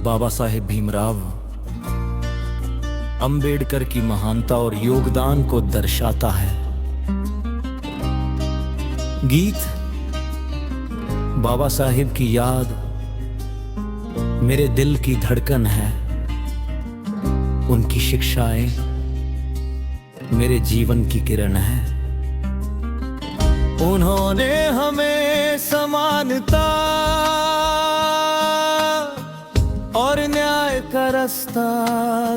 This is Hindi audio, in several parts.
बाबा साहेब भीमराव अंबेडकर की महानता और योगदान को दर्शाता है। गीत बाबा साहेब की याद मेरे दिल की धड़कन है। उनकी शिक्षाएं मेरे जीवन की किरण है। उन्होंने हमें समानता और न्याय का रास्ता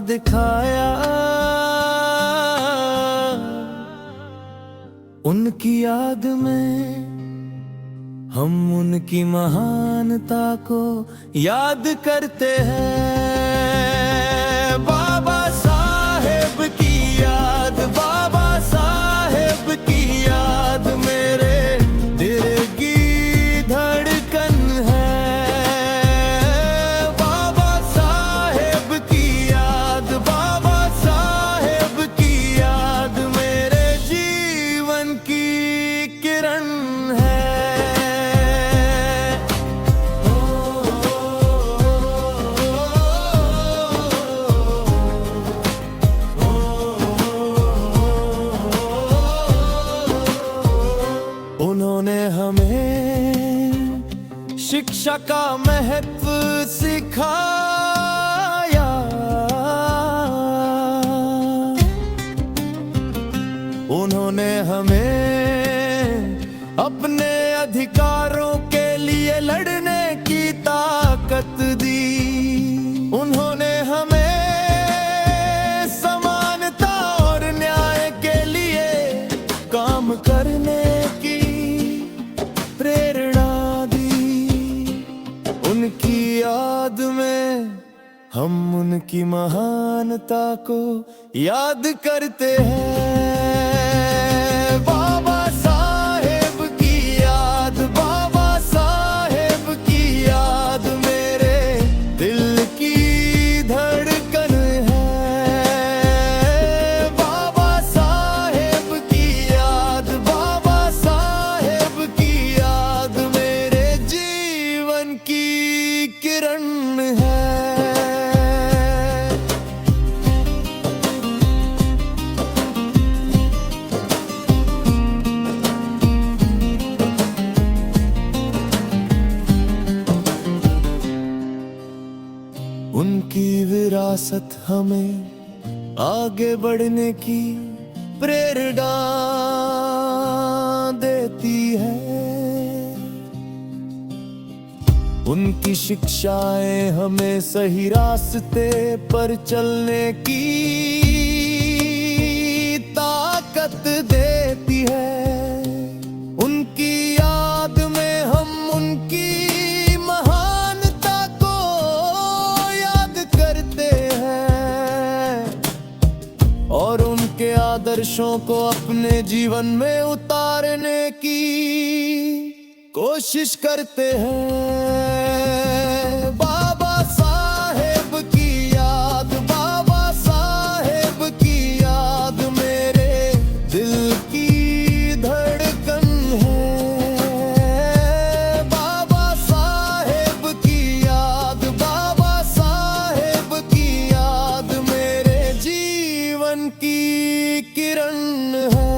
दिखाया। उनकी याद में हम उनकी महानता को याद करते हैं। बाबा साहेब की याद, बाबा साहेब की याद मेरे दिल की धड़कन है। बाबा साहेब की याद, बाबा साहेब की याद मेरे जीवन की किरण है। उन्होंने हमें शिक्षा का महत्व सिखाया। उन्होंने हमें अपने अधिकारों के लिए लड़ने की ताकत दी। उन्होंने हमें समानता और न्याय के लिए काम करने की प्रेरणा दी। उनकी याद में हम उनकी महानता को याद करते हैं। बाबा साहेब की याद, बाबा साहेब की याद मेरे दिल की धड़कन है। बाबा साहेब की याद, बाबा साहेब की याद मेरे जीवन की किरण है। उनकी विरासत हमें आगे बढ़ने की प्रेरणा देती है। उनकी शिक्षाएं हमें सही रास्ते पर चलने की ताकत देती है। उनकी याद में हम उनकी महानता को याद करते हैं और उनके आदर्शों को अपने जीवन में उतारने की कोशिश करते हैं। बाबा साहेब की याद, बाबा साहेब की याद मेरे दिल की धड़कन है। बाबा साहेब की याद, बाबा साहेब की याद मेरे जीवन की किरण है।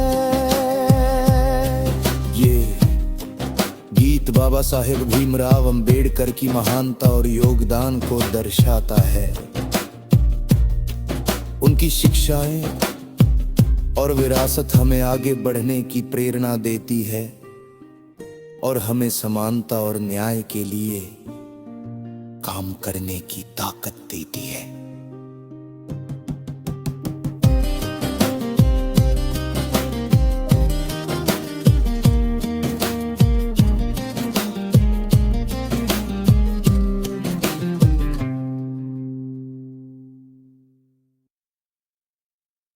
गीत बाबा साहेब भीमराव अंबेडकर की महानता और योगदान को दर्शाता है। उनकी शिक्षाएं और विरासत हमें आगे बढ़ने की प्रेरणा देती है और हमें समानता और न्याय के लिए काम करने की ताकत देती है।